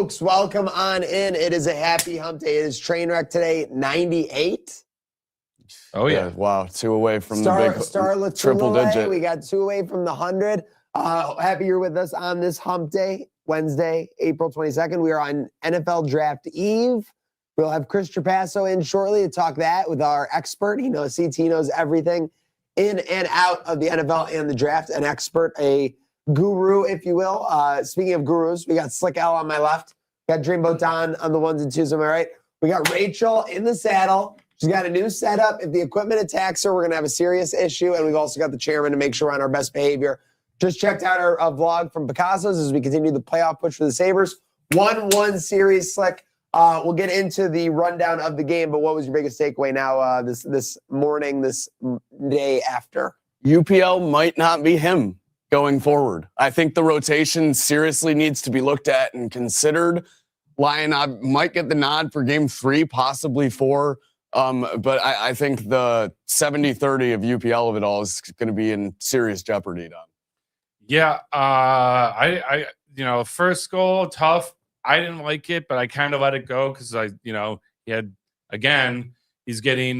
folks, welcome on in. It is a happy hump day. It is Trainwreck today, 98. Oh, yeah. Wow, 2 away from the big triple digit. We got 2 away from the 100. Happy you're with us on this hump day, Wednesday, April 22nd. We are on NFL Draft Eve. We'll have Chris TRAPASSO in shortly to talk that with our expert. He knows everything in and out of the NFL and the draft. An expert, a guru, if you will. Speaking of gurus, we got Slick L on my left. We got Dreamboat Don on the ones and twos on my right. We got Rachel in the saddle. She's got a new setup. If the equipment attacks her, we're going to have a serious issue. And we've also got the chairman to make sure we're on our best behavior. Just checked out our vlog from Picasso's as we continue the playoff push for the Sabres. 1-1 series, Slick. We'll get into the rundown of the game, but what was your biggest takeaway now this morning, this day after? UPL might not be him going forward. I think the rotation seriously needs to be looked at and considered. Lyon might get the nod for game 3, possibly 4. But I think the 70-30 of UPL of it all is going to be in serious jeopardy, Don. Yeah, first goal, tough. I didn't like it, but I kind of let it go because he's getting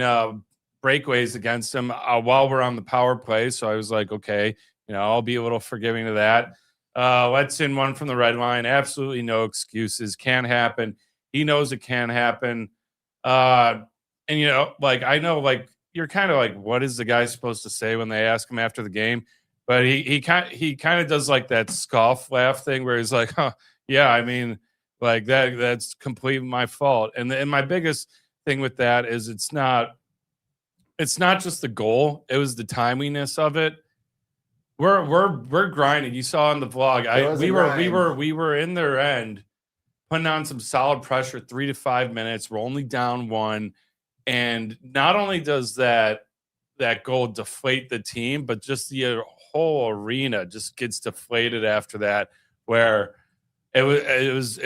breakaways against him while we're on the power play. So I was like, okay, I'll be a little forgiving of that. Let's in one from the red line. Absolutely no excuses. Can happen. He knows it can happen. And I know, you're kind of like, what is the guy supposed to say when they ask him after the game? But he kind of does like that scoff laugh thing where he's like, huh, yeah, I mean, that's completely my fault. And my biggest thing with that is it's not just the goal. It was the timeliness of it. We're grinding. You saw in the vlog. We were in their end, putting on some solid pressure, 3 to 5 minutes. We're only down 1. And not only does that goal deflate the team, but just the whole arena just gets deflated after that, where it was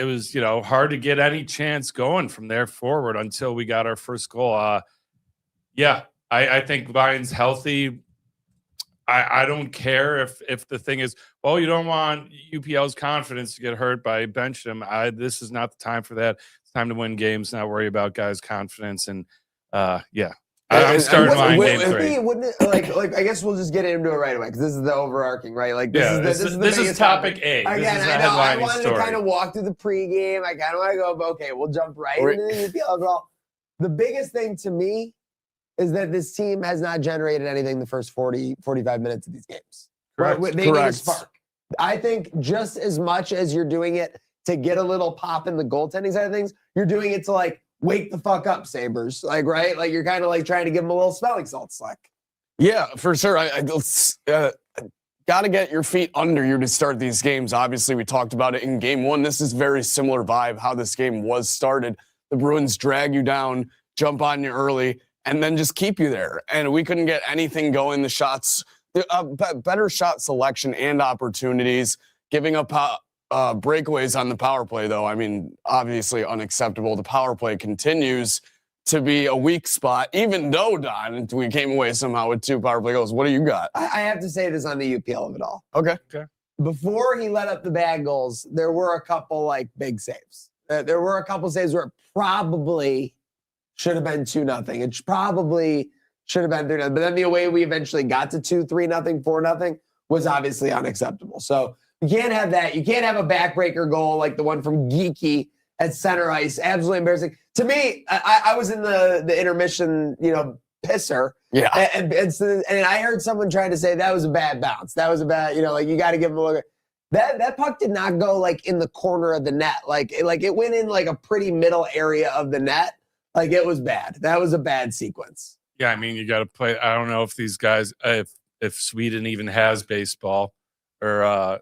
hard to get any chance going from there forward until we got our first goal. I think Lyon's healthy. I don't care if the thing is, well, you don't want UPL's confidence to get hurt by benching him. This is not the time for that. It's time to win games, not worry about guys' confidence. And I'm starting Lyon game 3. Wouldn't it, I guess we'll just get into it right away because this is the overarching, right? This is topic A. Again, I know I wanted to kind of walk through the pregame. I kind of want to go, but okay, we'll jump right into the UPL overall. The biggest thing to me is that this team has not generated anything the first 40, 45 minutes of these games. Correct. Right? They need a spark. I think just as much as you're doing it to get a little pop in the goaltending side of things, you're doing it to wake the fuck up, Sabres. Right? You're kind of trying to give them a little smelling salts. Yeah, for sure. I got to get your feet under you to start these games. Obviously, we talked about it in game 1. This is very similar vibe, how this game was started. The Bruins drag you down, jump on you early, and then just keep you there. And we couldn't get anything going. The shots, better shot selection and opportunities, giving up breakaways on the power play, though. I mean, obviously unacceptable. The power play continues to be a weak spot, even though, Don, we came away somehow with 2 power play goals. What do you got? I have to say this on the UPL of it all. Okay. Before he let up the bad goals, there were a couple big saves. There were a couple saves where it probably should have been 2-0. It probably should have been 3-0. But then the way we eventually got to 2-3-0, 4-0 was obviously unacceptable. So you can't have that. You can't have a backbreaker goal like the one from Geeky at center ice. Absolutely embarrassing. To me, I was in the intermission, pisser. Yeah. And I heard someone trying to say that was a bad bounce. That was a bad, you got to give him a look. That puck did not go in the corner of the net. It went in a pretty middle area of the net. It was bad. That was a bad sequence. Yeah, I mean, you got to play. I don't know if these guys, if Sweden even has baseball or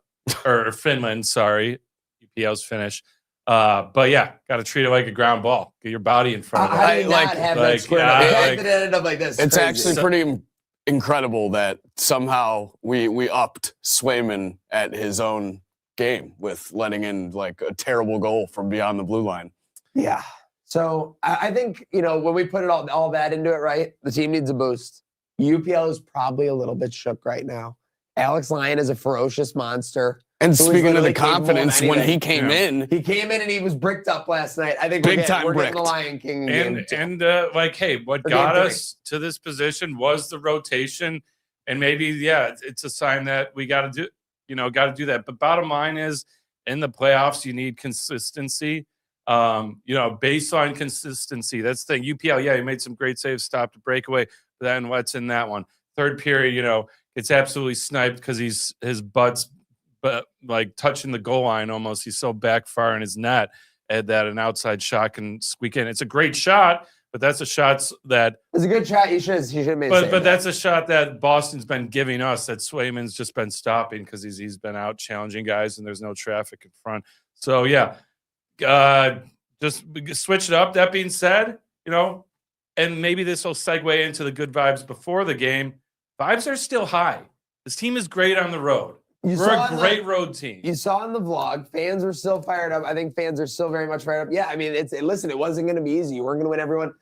Finland, sorry, UPL's Finnish. But yeah, got to treat it like a ground ball. Get your body in front of it. I not have that square. It ended up like this. It's actually pretty incredible that somehow we upped Swayman at his own game with letting in a terrible goal from beyond the blue line. Yeah. So I think, when we put all that into it, right, the team needs a boost. UPL is probably a little bit shook right now. Alex Lyon is a ferocious monster. And who was speaking of the literally capable of confidence, when anything. he came in, He came in and he was bricked up last night. I think Big we're time getting the bricked. Lion King in game two. And like, hey, what Or got game three. us to this position was the rotation, and maybe it's a sign that we got to do that. But bottom line is, in the playoffs, you need consistency. Baseline consistency. That's the thing. UPL, yeah, he made some great saves, stopped a breakaway, but then what's in that one? Third period, gets absolutely sniped because his butt's like touching the goal line almost. He's so back far in his net that an outside shot can squeak in. It's a great shot, but that's a shot that It's a good shot. He should have made. but that's a shot that Boston's been giving us that Swayman's just been stopping because he's been out challenging guys and there's no traffic in front. So yeah, just switch it up. That being said, and maybe this will segue into the good vibes before the game. Vibes are still high. This team is great on the road. We're a great road team. You saw in the vlog, fans are still fired up. I think fans are still very much fired up. Yeah, I mean, listen, it wasn't going to be easy. You weren't going to win everyone.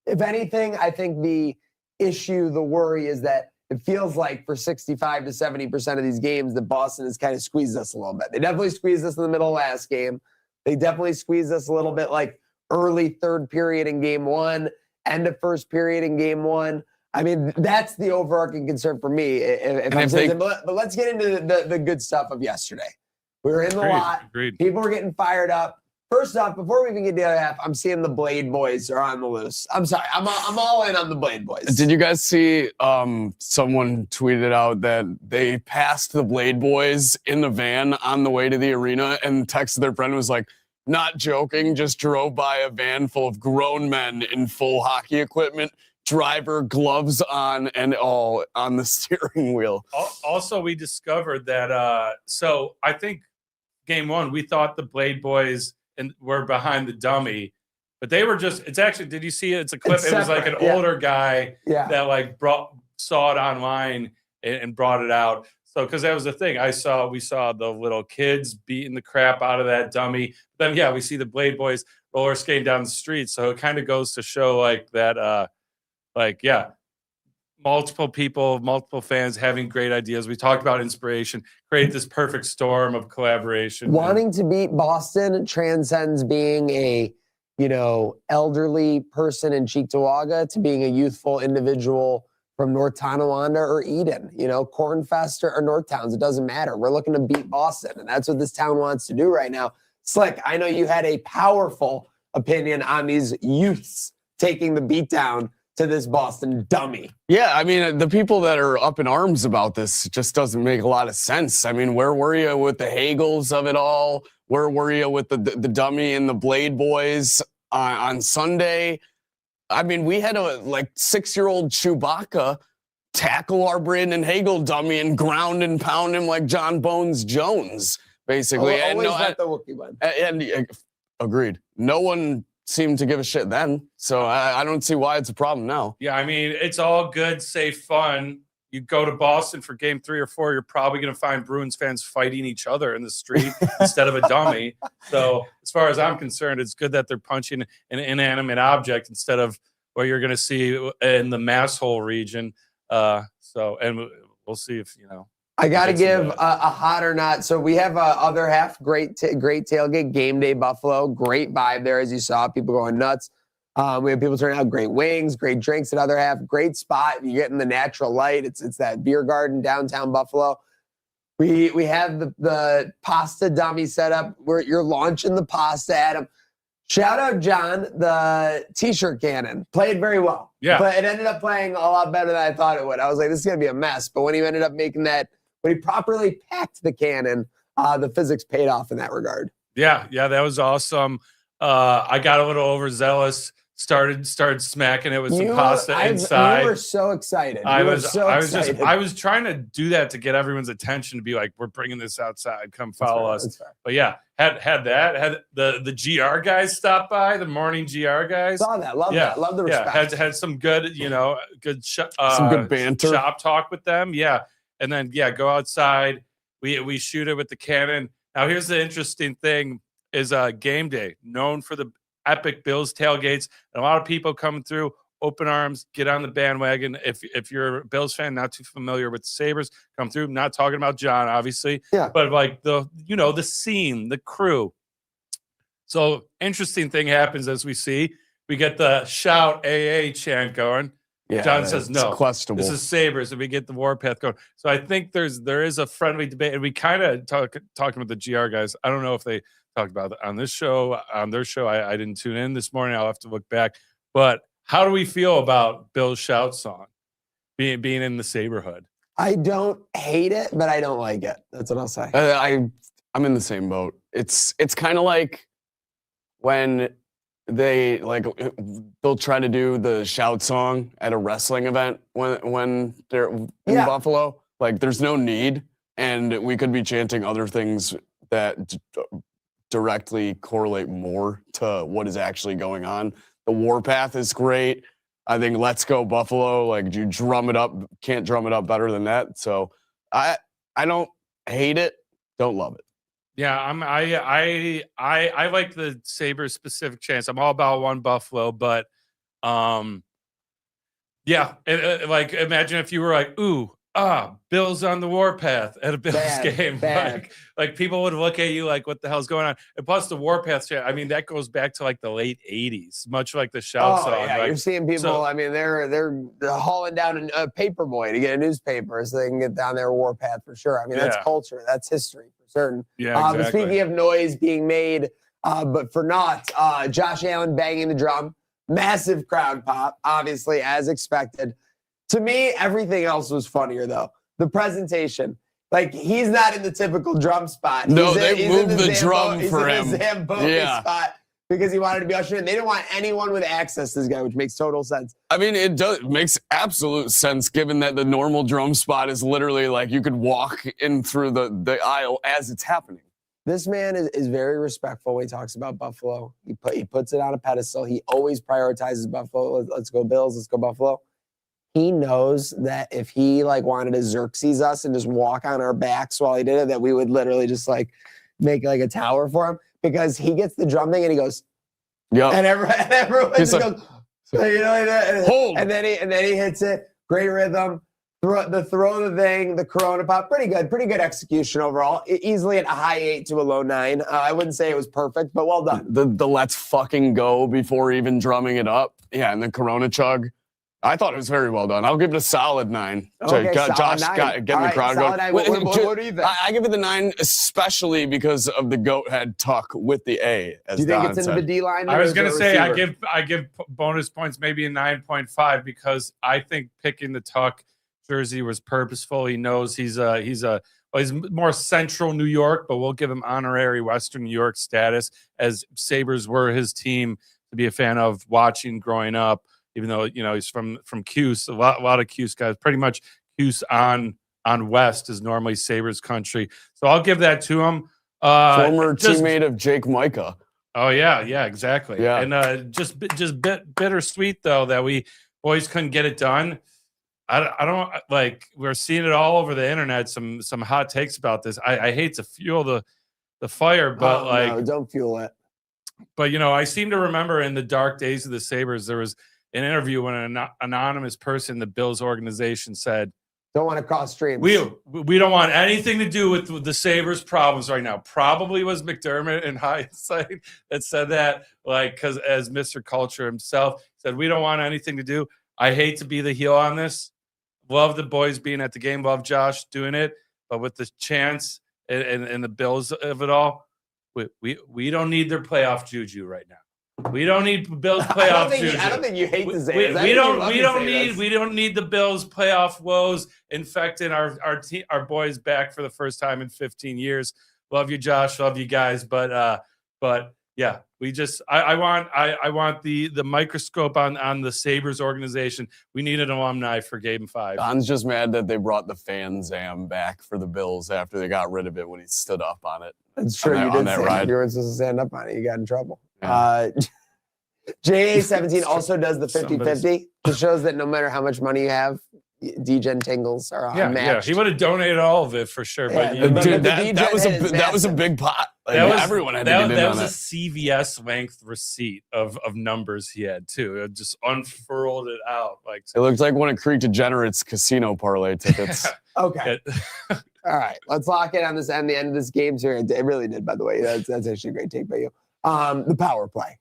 If anything, I think the worry is that it feels like for 65 to 70% of these games that Boston has kind of squeezed us a little bit. They definitely squeezed us in the middle of last game. They definitely squeezed us a little bit like early third period in game one, end of first period in game one. I mean, that's the overarching concern for me. But let's get into the good stuff of yesterday. We were in the lot. Agreed. People were getting fired up. First off, before we even get to the other half, I'm seeing the Blade Boys are on the loose. I'm sorry. I'm all in on the Blade Boys. Did you guys see someone tweeted out that they passed the Blade Boys in the van on the way to the arena and texted their friend and was like, not joking, just drove by a van full of grown men in full hockey equipment, driver, gloves on, and all on the steering wheel. Also, we discovered that, so I think game one, we thought the Blade Boys were behind the dummy, but they were just, did you see it? It's a clip. It was like an older guy that like saw it online and brought it out. So, because that was the thing, we saw the little kids beating the crap out of that dummy. Then, yeah, we see the Blade Boys roller skating down the street. So it kind of goes to show like that, multiple people, multiple fans having great ideas. We talked about inspiration, create this perfect storm of collaboration. Wanting to beat Boston transcends being a, elderly person in Cheektowaga to being a youthful individual from North Tonawanda or Eden, Cornfest or North Towns. It doesn't matter. We're looking to beat Boston, and that's what this town wants to do right now. Slick, I know you had a powerful opinion on these youths taking the beatdown to this Boston dummy. Yeah, I mean, the people that are up in arms about this just doesn't make a lot of sense. I mean, where were you with the Hagels of it all? Where were you with the dummy and the Blade Boys on Sunday? I mean, we had a 6-year-old Chewbacca tackle our Brandon Hagel dummy and ground and pound him like John Bones Jones, basically. Always let the Wookiee win. And agreed. No one seemed to give a shit then, so I don't see why it's a problem now. Yeah, I mean, it's all good, safe fun. You go to Boston for game 3 or 4, you're probably going to find Bruins fans fighting each other in the street instead of a dummy. So as far as I'm concerned, it's good that they're punching an inanimate object instead of what you're going to see in the Masshole region. And we'll see if, I got to give a hot or not. So we have other half, great tailgate, game day Buffalo, great vibe there as you saw, people going nuts. We have people turning out great wings, great drinks at other half, great spot. You get in the natural light. It's that beer garden downtown Buffalo. We have the pasta dummy set up where you're launching the pasta at him. Shout out John, the t-shirt cannon played very well. Yeah, but it ended up playing a lot better than I thought it would. I was like, this is gonna be a mess. But when he ended up making that, when he properly packed the cannon, the physics paid off in that regard. Yeah, that was awesome. I got a little overzealous. Started smacking it with some pasta inside. You were so excited. I was trying to do that to get everyone's attention to be like, we're bringing this outside. Come follow us. But yeah, had the GR guys stop by, the morning GR guys. Saw that. Love that. Love the respect. Had some good, some good banter. Shop talk with them. Yeah. And then, go outside. We shoot it with the cannon. Now, here's the interesting thing is game day, known for the epic Bills tailgates, and a lot of people coming through. open arms, get on the bandwagon. If you're a Bills fan, not too familiar with the Sabres, come through. I'm not talking about John, obviously, but like the scene, the crew. So interesting thing happens as we see. We get the shout AA chant going. Yeah, John says no. Questionable. This is Sabres, and we get the Warpath going. So I think there is a friendly debate, and we kind of talking with the GR guys. I don't know if they talked about it on this show, on their show. I didn't tune in this morning. I'll have to look back. But how do we feel about Bill's shout song being in the Saberhood? I don't hate it, but I don't like it. That's what I'll say. I'm in the same boat. It's kind of like when they'll try to do the shout song at a wrestling event when they're in Buffalo. Like, there's no need, and we could be chanting other things that directly correlate more to what is actually going on. The Warpath is great. I think "Let's Go Buffalo," like, you drum it up, can't drum it up better than that. So I don't hate it, don't love it. Yeah, I like the Sabres specific chance. I'm all about one Buffalo, but yeah, like, imagine if you were like, ooh, Bills on the Warpath at a Bills game. Like people would look at you like, what the hell's going on? And plus the Warpath chant, I mean, that goes back to like the late 80s, much like the shout song. Yeah, like, you're seeing people, I mean, they're hauling down a paper boy to get a newspaper so they can get down their Warpath for sure. I mean, that's culture, that's history for certain. Yeah, exactly. But speaking of noise being made, but for not, Josh Allen banging the drum, massive crowd pop, obviously, as expected. To me, everything else was funnier, though. The presentation. Like, he's not in the typical drum spot. No, they moved the drum for him. He's in the Zamboni spot because he wanted to be ushered in. They didn't want anyone with access to this guy, which makes total sense. I mean, it makes absolute sense given that the normal drum spot is literally like you could walk in through the aisle as it's happening. This man is very respectful when he talks about Buffalo. He puts it on a pedestal. He always prioritizes Buffalo. Let's go Bills. Let's go Buffalo. He knows that if he like wanted to Xerxes us and just walk on our backs while he did it, that we would literally just like make like a tower for him, because he gets the drum thing and he goes, yeah, and everyone just goes, you know, like that. Hold. And then he hits it. Great rhythm. Throw the thing, the Corona pop, pretty good execution overall. Easily at a high 8 to a low 9. I wouldn't say it was perfect, but well done. The let's fucking go before even drumming it up. Yeah, and the Corona chug. I thought it was very well done. I'll give it a solid 9. Okay, Josh solid 9. getting the crowd going. 9. What do you think? I give it the 9, especially because of the goat head tuck with the A. As do you think Don it's in said. the D line? I was going to say I give bonus points, maybe a 9.5, because I think picking the tuck jersey was purposeful. He knows he's more central New York, but we'll give him honorary Western New York status, as Sabres were his team to be a fan of watching growing up. Even though, you know, he's from Cuse, a lot of Cuse guys. Pretty much Cuse on West is normally Sabres country. So I'll give that to him. Former teammate of Jake Micah. Oh yeah, exactly. Yeah. And just bittersweet though that we boys couldn't get it done. I don't like, we're seeing it all over the internet. Some hot takes about this. I hate to fuel the fire, but no, don't fuel it. But you know, I seem to remember in the dark days of the Sabres, there was an interview when an anonymous person in the Bills organization said, "Don't want to cross streams. We don't want anything to do with the Sabres' problems right now." Probably was McDermott in hindsight that said that, like, because as Mr. Culture himself said, we don't want anything to do. I hate to be the heel on this. Love the boys being at the game. Love Josh doing it, but with the chance and the Bills of it all, we don't need their playoff juju right now. We don't need Bills playoff juju. I don't think you hate to say this. We don't need the Bills playoff woes infecting our boys back for the first time in 15 years. Love you, Josh. Love you guys, but yeah, I want the microscope on the Sabres organization. We need an alumni for Game 5. Don's just mad that they brought the fan Zam back for the Bills after they got rid of it when he stood up on it. That's true. You did that ride. You weren't supposed to stand up on it. You got in trouble. Yeah. JA17 also does the 50-50. It shows that no matter how much money you have, D-Gen tingles are unmatched. Yeah, he would have donated all of it for sure. Yeah, But dude, that was a big pot. Like, everyone had to get in that on was a it. CVS length receipt of numbers he had too. It just unfurled it out like It looked like one of Creek Degenerate's casino parlay tickets. Okay. All right. Let's lock in on this and the end of this game here. It really did, by the way. That's actually a great take by you. The power play.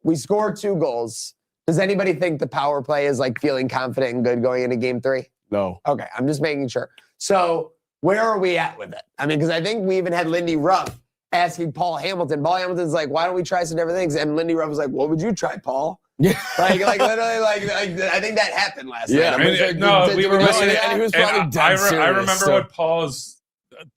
We scored 2 goals. Does anybody think the power play is like feeling confident and good going into game 3? No. Okay. I'm just making sure. So where are we at with it? I mean, because I think we even had Lindy Ruff asking Paul Hamilton. Paul Hamilton's like, why don't we try some different things? And Lindy Ruff was like, what would you try, Paul? Yeah. like literally, like I think that happened last Yeah. night. I mean, no, we were listening, and he was probably and dead I serious, remember so. what Paul's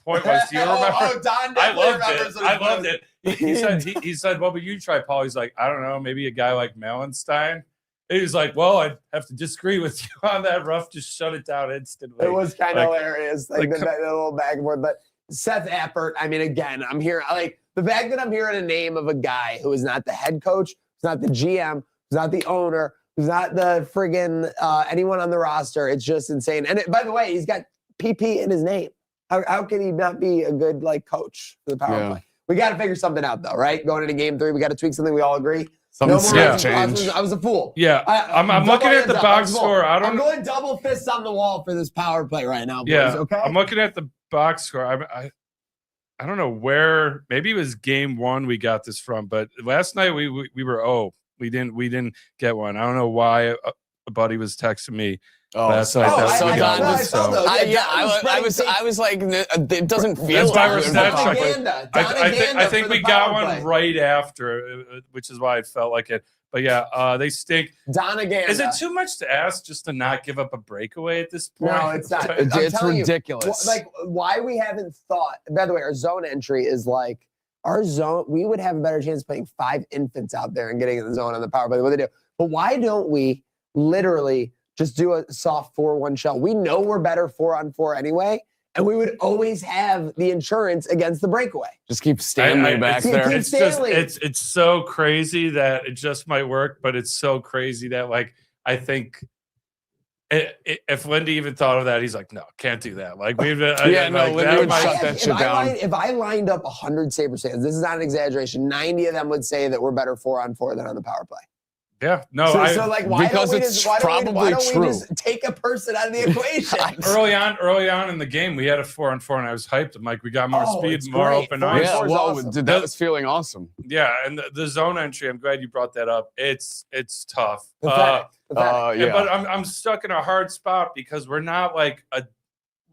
point was. Do you remember? Don I definitely loved remembers it. what I he loved was. it. He said, what would you try, Paul? He's like, I don't know, maybe a guy like Melenstein. And he's like, well, I'd have to disagree with you on that. Ruff just shut it down instantly. It was kind of Like- hilarious, like the little back and forth. But Seth Appert, I mean, again, I'm here. Like the fact that I'm hearing a name of a guy who is not the head coach, who's not the GM, who's not the owner, who's not the friggin' anyone on the roster. It's just insane. And by the way, he's got PP in his name. How can he not be a good like coach for the power play? We got to figure something out though, right? Going into game 3, we got to tweak something. We all agree. Something's more got reasons to for change. us. I was a fool. Yeah, I'm looking at the box score. I'm going double fists on the wall for this power play right now, boys. Yeah, Okay. I'm looking at the box score. I don't know where. Maybe it was game 1 we got this from, but last night we were we didn't get one. I don't know why a buddy was texting me. So night that that we we got got this. one, so- I was like, it doesn't feel That's why we're good. that's Propaganda. I think we got one play. right after, which is why it felt like it. But yeah, they stink. Donaganda. Is it too much to ask just to not give up a breakaway at this point? No, it's not. It's telling you, ridiculous. like why we haven't thought. By the way, our zone entry is like our zone. We would have a better chance playing 5 infants out there and getting in the zone on the power play. What they do, but why don't we literally just do a soft 4-1 shell? We know we're better 4-on-4 anyway, and we would always have the insurance against the breakaway. Just keep Stanley back there. It's just it's so crazy that it just might work, but it's so crazy that like I think if Lindy even thought of that, he's like, no, can't do that. Like we've Lindy would shut that shit down. If I lined up 100 Sabres fans, this is not an exaggeration, 90 of them would say that we're better 4-on-4 than on the power play. Yeah, no, so like, why because don't we it's just, why don't we true. just take a person out of the equation? early on in the game, we had a 4-on-4, and I was hyped. I'm like, we got more speed, it's more great. open 4-on-4 ice. is Yeah, well, awesome. that was feeling awesome. Yeah, and the zone entry. I'm glad you brought that up. It's tough. Pathetic. Yeah. But I'm stuck in a hard spot because we're not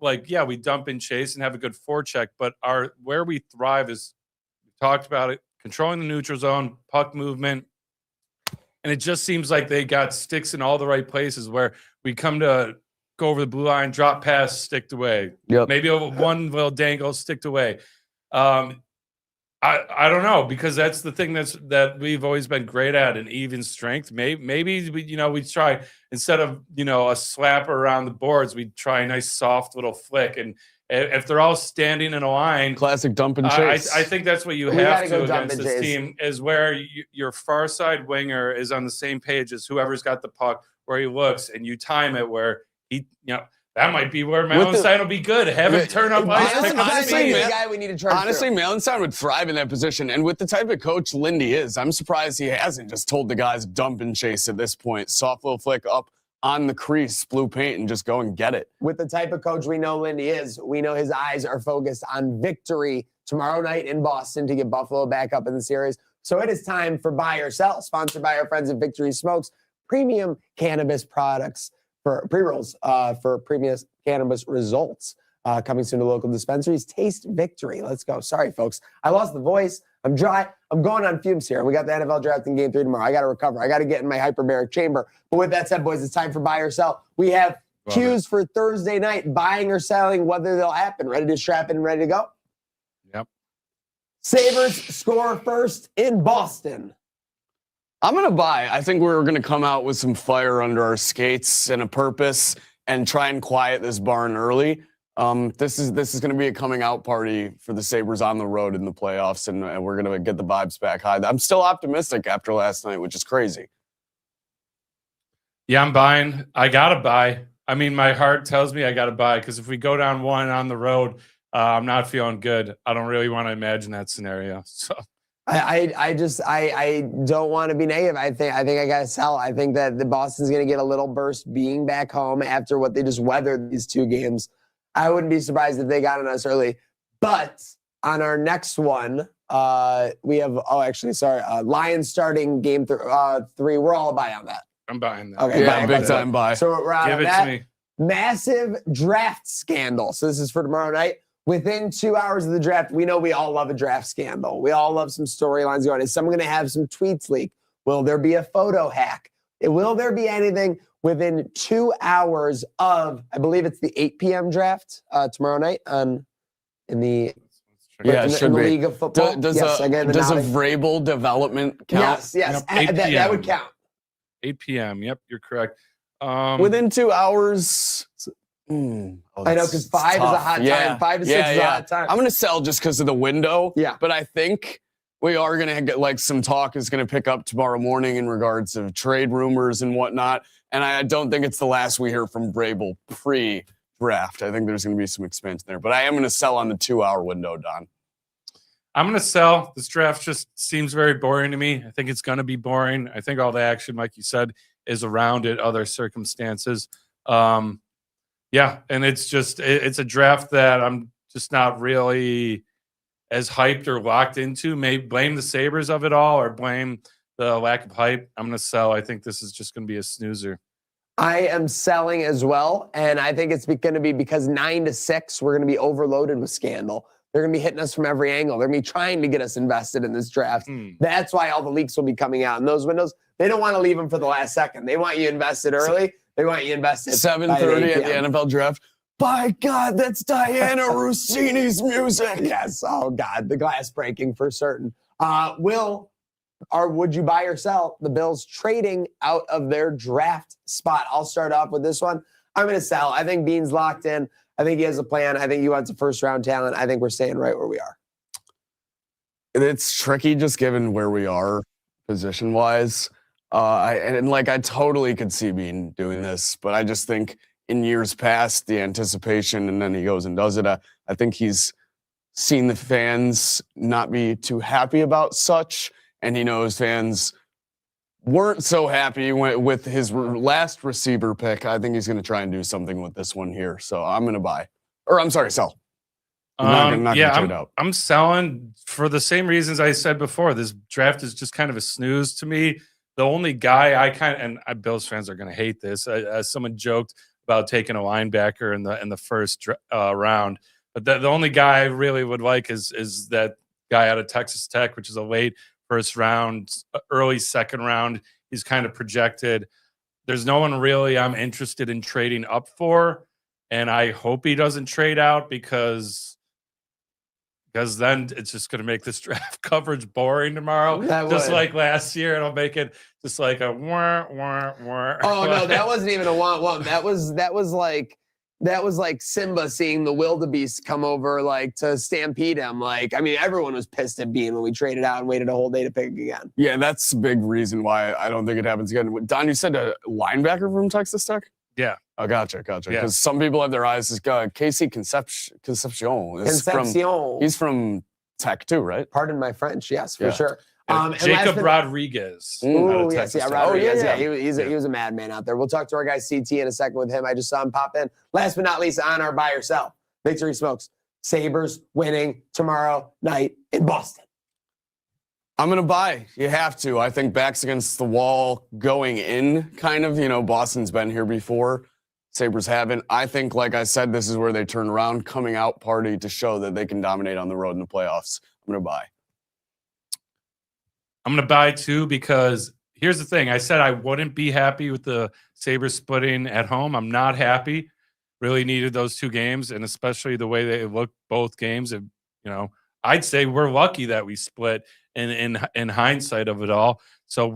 we dump and chase and have a good forecheck, but where we thrive is, we talked about it, controlling the neutral zone, puck movement. And it just seems like they got sticks in all the right places where we come to go over the blue line, drop pass, sticked away. Yep. Maybe one little dangle, sticked away. I don't know, because that's the thing that we've always been great at, an even strength. Maybe we try, instead of a slapper around the boards, we try a nice soft little flick. And if they're all standing in a line, Classic dump and chase. I think that's what you We have gotta go to dump against and this chase. team, is where your far side winger is on the same page as whoever's got the puck, where he looks, and you time it where he, that might be where Melenstein will be good. Have him turn up ice. pick up honestly, speed. the guy we need to charge Honestly, Melenstein would thrive in that position. And with the type of coach Lindy is, I'm surprised he hasn't just told the guys dump and chase at this point. Soft little flick up on the crease, blue paint, and just go and get it. With the type of coach we know Lindy is, we know his eyes are focused on victory tomorrow night in Boston to get Buffalo back up in the series. So it is time for Buy or Sell, sponsored by our friends at Victory Smokes, premium cannabis products for pre-rolls, for premium cannabis results. Coming soon to local dispensaries. Taste victory. Let's go. Sorry, folks. I lost the voice. I'm dry. I'm going on fumes here. We got the NFL draft in game 3 tomorrow. I got to recover. I got to get in my hyperbaric chamber. But with that said, boys, it's time for Buy or Sell. We have cues for Thursday night, buying or selling, whether they'll happen. Ready to strap in and ready to go? Yep. Sabres score first in Boston. I'm going to buy. I think we're going to come out with some fire under our skates and a purpose and try and quiet this barn early. This is going to be a coming out party for the Sabres on the road in the playoffs, and we're going to get the vibes back high. I'm still optimistic after last night, which is crazy. Yeah, I'm buying. I got to buy. I mean, my heart tells me I got to buy, because if we go down 1 on the road, I'm not feeling good. I don't really want to imagine that scenario. So I don't want to be negative. I think I gotta sell. I think that the Boston's gonna get a little burst being back home after what they just weathered these 2 games. I wouldn't be surprised if they got on us early. But on our next one, we have Lions starting game 3. We're all buy on that. I'm buying that. Okay, Yeah, buy. big time buy. So we're out Give on it that. to me. Massive draft scandal. So this is for tomorrow night. Within 2 hours of the draft, we know we all love a draft scandal. We all love some storylines going. Is someone going to have some tweets leak? Will there be a photo hack? Will there be anything within 2 hours of, I believe it's the 8 p.m. draft tomorrow night in the League of Football? Does a Vrabel development count? Yes. Yep, That would count. 8 p.m. Yep, you're correct. Within 2 hours. I know, because 5 is a hot time. 5 to 6 is a hot time. I'm going to sell just because of the window. Yeah. But I think we are going to get some talk is going to pick up tomorrow morning in regards of trade rumors and whatnot. And I don't think it's the last we hear from Vrabel pre-draft. I think there's going to be some expansion there. But I am going to sell on the 2 hour window, Don. I'm going to sell. This draft just seems very boring to me. I think it's going to be boring. I think all the action, like you said, is around it, other circumstances. Yeah, and it's a draft that I'm just not really as hyped or locked into. Maybe blame the Sabres of it all or blame the lack of hype. I'm going to sell. I think this is just going to be a snoozer. I am selling as well, and I think it's going to be because 9 to 6, we're going to be overloaded with scandal. They're going to be hitting us from every angle. They're going to be trying to get us invested in this draft. That's why all the leaks will be coming out in those windows. They don't want to leave them for the last second. They want you invested early. They want you invested 7:30 at the NFL draft. By God, that's Diana Rossini's music. Yes. Oh God, the glass breaking for certain. Would you buy or sell the Bills trading out of their draft spot? I'll start off with this one. I'm going to sell. I think Bean's locked in. I think he has a plan. I think he wants a first-round talent. I think we're staying right where we are. It's tricky just given where we are position-wise. I totally could see Bean doing this, but I just think in years past, the anticipation, and then he goes and does it. I think he's seen the fans not be too happy about such, and he knows fans weren't so happy with his last receiver pick. I think he's going to try and do something with this one here. So I'm going to buy. Or I'm sorry, sell. I'm selling for the same reasons I said before. This draft is just kind of a snooze to me. The only guy Bills fans are going to hate this. Someone joked about taking a linebacker in the first round, but the only guy I really would like is that guy out of Texas Tech, which is a late first round, early second round. He's kind of projected. There's no one really I'm interested in trading up for, and I hope he doesn't trade out because then it's just going to make this draft coverage boring tomorrow. Just like last year, it'll make it just like a wah, wah, wah. Oh no, that wasn't even a wah. That was like Simba seeing the wildebeest come over to stampede him. Everyone was pissed at Bean when we traded out and waited a whole day to pick again. Yeah, that's a big reason why I don't think it happens again. Don, you said a linebacker from Texas Tech? Yeah. Oh, gotcha. Because Yeah. some people have their eyes as Casey Concepcion. He's from Tech too, right? Pardon my French. Yes, for sure. Jacob Rodriguez. Oh, yes. Yeah, Rodriguez. yeah. He was a madman out there. We'll talk to our guy CT in a second with him. I just saw him pop in. Last but not least, on our buy or sell, Victory Smokes. Sabres winning tomorrow night in Boston. I'm going to buy. You have to. I think backs against the wall going in, kind of. Boston's been here before. Sabres haven't. I think, like I said, this is where they turn around, coming out party to show that they can dominate on the road in the playoffs. I'm going to buy. I'm going to buy too because here's the thing. I said I wouldn't be happy with the Sabres splitting at home. I'm not happy. Really needed those 2 games, and especially the way they looked both games. I'd say we're lucky that we split in hindsight of it all. So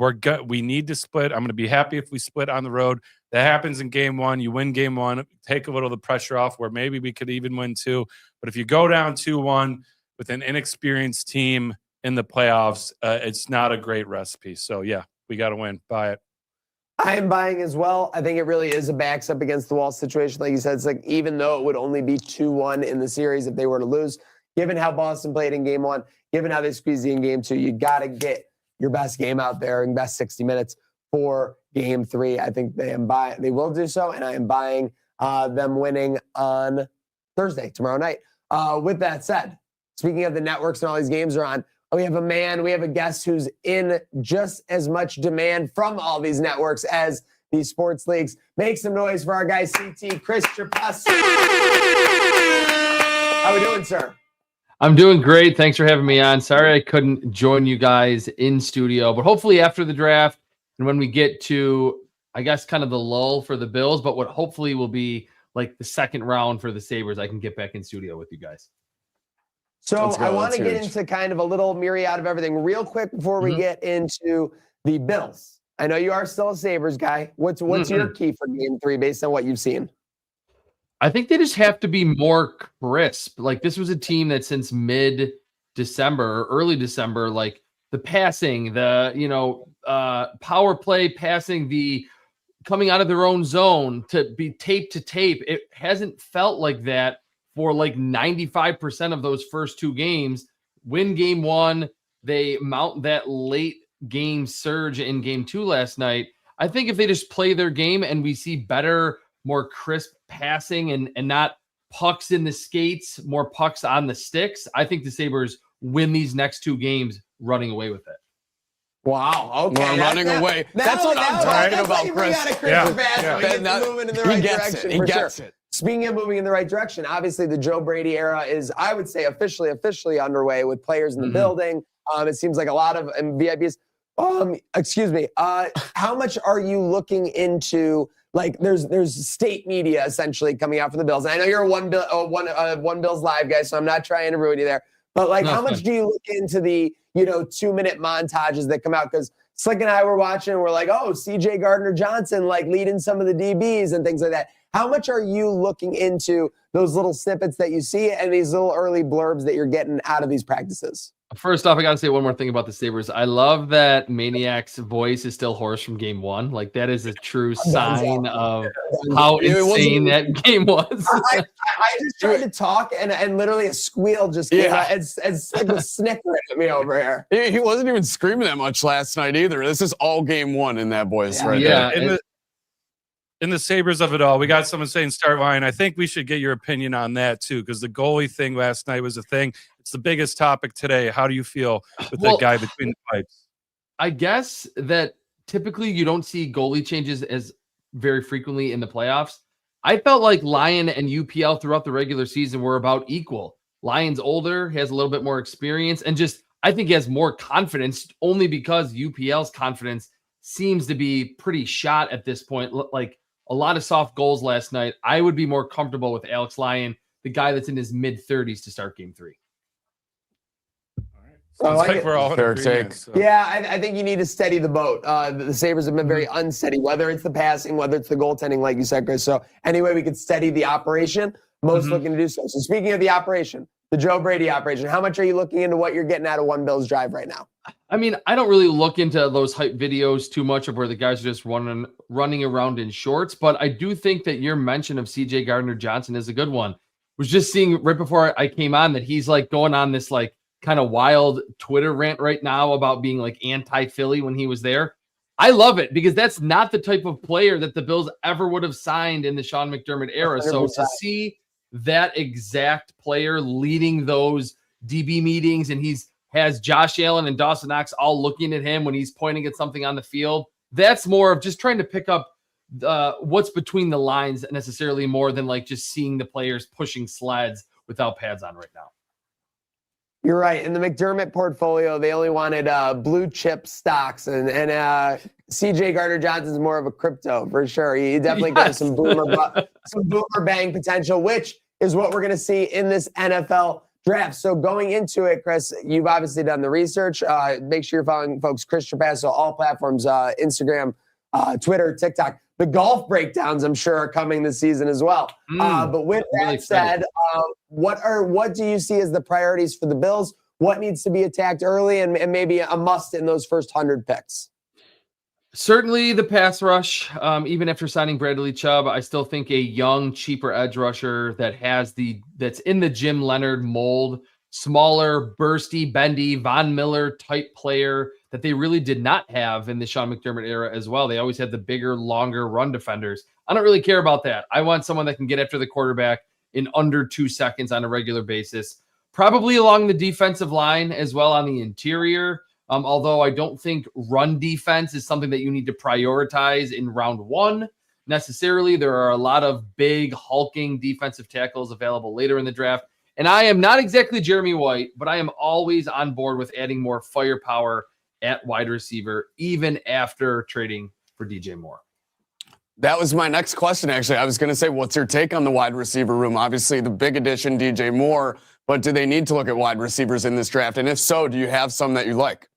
we need to split. I'm going to be happy if we split on the road. That happens in game 1. You win game 1, take a little of the pressure off where maybe we could even win 2. But if you go down 2-1 with an inexperienced team in the playoffs, it's not a great recipe. So, yeah, we got to win. Buy it. I am buying as well. I think it really is a backs up against the wall situation. Like you said, it's like even though it would only be 2-1 in the series if they were to lose, given how Boston played in game 1, given how they squeezed in game 2, you got to get your best game out there and best 60 minutes for game 3. I think they will do so, and I am buying them winning on Thursday, tomorrow night. With that said, speaking of the networks and all these games are on, we have a guest who's in just as much demand from all these networks as these sports leagues. Make some noise for our guy, CT, Chris TRAPASSO. How we doing, sir? I'm doing great. Thanks for having me on. Sorry I couldn't join you guys in studio, but hopefully after the draft and when we get to, I guess, kind of the lull for the Bills, but what hopefully will be like the second round for the Sabres, I can get back in studio with you guys. So I want to get into kind of a little myriad of everything real quick before we get into the Bills. I know you are still a Sabres guy. What's your key for game 3 based on what you've seen? I think they just have to be more crisp. Like this was a team that since mid-December or early December, like the passing, the power play passing, the coming out of their own zone to be tape to tape, it hasn't felt like that for like 95% of those first 2 games. Win game 1, they mount that late game surge in game 2 last night. I think if they just play their game and we see better, more crisp passing and not pucks in the skates, more pucks on the sticks, I think the Sabres win these next 2 games running away with it. Wow. Okay. We're running away. That's what I'm talking about, Chris. Moving in the right direction. He gets it. Speaking of moving in the right direction, obviously the Joe Brady era is, I would say, officially underway with players in the building. It seems like a lot of VIPs. Excuse me. How much are you looking into? Like, there's state media essentially coming out for the Bills. And I know you're a one Bills live guy, so I'm not trying to ruin you there. But like, how much do you look into the 2-minute montages that come out? Because Slick and I were watching, and we're like, oh, CJ Gardner-Johnson like leading some of the DBs and things like that. How much are you looking into those little snippets that you see and these little early blurbs that you're getting out of these practices? First off, I got to say one more thing about the Sabres. I love that Maniac's voice is still hoarse from game 1. Like, that is a true sign of how insane that game was. I just tried to talk, and literally a squeal just came out as Slick was snickering at me over here. He wasn't even screaming that much last night either. This is all game 1 in that voice right there. In the Sabres of it all, we got someone saying start line. I think we should get your opinion on that too, because the goalie thing last night was a thing. It's the biggest topic today. How do you feel with that guy between the pipes? I guess that typically you don't see goalie changes as very frequently in the playoffs. I felt like Lyon and UPL throughout the regular season were about equal. Lyon's older, has a little bit more experience, and just I think he has more confidence only because UPL's confidence seems to be pretty shot at this point. Like a lot of soft goals last night. I would be more comfortable with Alex Lyon, the guy that's in his mid-30s, to start game 3. Sounds like we're all in agreement, so. Yeah, I think you need to steady the boat. The Sabres have been very unsteady, whether it's the passing, whether it's the goaltending, like you said, Chris. So anyway, we could steady the operation. Most looking to do so. So speaking of the operation, the Joe Brady operation, how much are you looking into what you're getting out of one Bills drive right now? I mean, I don't really look into those hype videos too much of where the guys are just running around in shorts, but I do think that your mention of CJ Gardner-Johnson is a good one. Was just seeing right before I came on that he's like going on this like kind of wild Twitter rant right now about being like anti-Philly when he was there. I love it because that's not the type of player that the Bills ever would have signed in the Sean McDermott era. 100%. So to see that exact player leading those DB meetings, and has Josh Allen and Dawson Knox all looking at him when he's pointing at something on the field. That's more of just trying to pick up what's between the lines necessarily more than like just seeing the players pushing sleds without pads on right now. You're right. In the McDermott portfolio, they only wanted blue chip stocks, and CJ Gardner-Johnson is more of a crypto for sure. He definitely got some boomer bang potential, which is what we're going to see in this NFL draft. So going into it, Chris, you've obviously done the research. Make sure you're following folks, Chris TRAPASSO, all platforms, Instagram, Twitter, TikTok. The golf breakdowns, I'm sure, are coming this season as well. But with that said, what do you see as the priorities for the Bills? What needs to be attacked early and maybe a must in those first 100 picks? Certainly the pass rush. Even after signing Bradley Chubb, I still think a young, cheaper edge rusher that's in the Jim Leonard mold, smaller, bursty, bendy, Von Miller type player that they really did not have in the Sean McDermott era as well. They always had the bigger, longer run defenders. I don't really care about that. I want someone that can get after the quarterback in under 2 seconds on a regular basis. Probably along the defensive line as well on the interior. Although I don't think run defense is something that you need to prioritize in round one necessarily. There are a lot of big, hulking defensive tackles available later in the draft. And I am not exactly Jeremy White, but I am always on board with adding more firepower at wide receiver, even after trading for DJ Moore. That was my next question, actually. I was going to say, what's your take on the wide receiver room? Obviously, the big addition, DJ Moore, but do they need to look at wide receivers in this draft? And if so, do you have some that you like?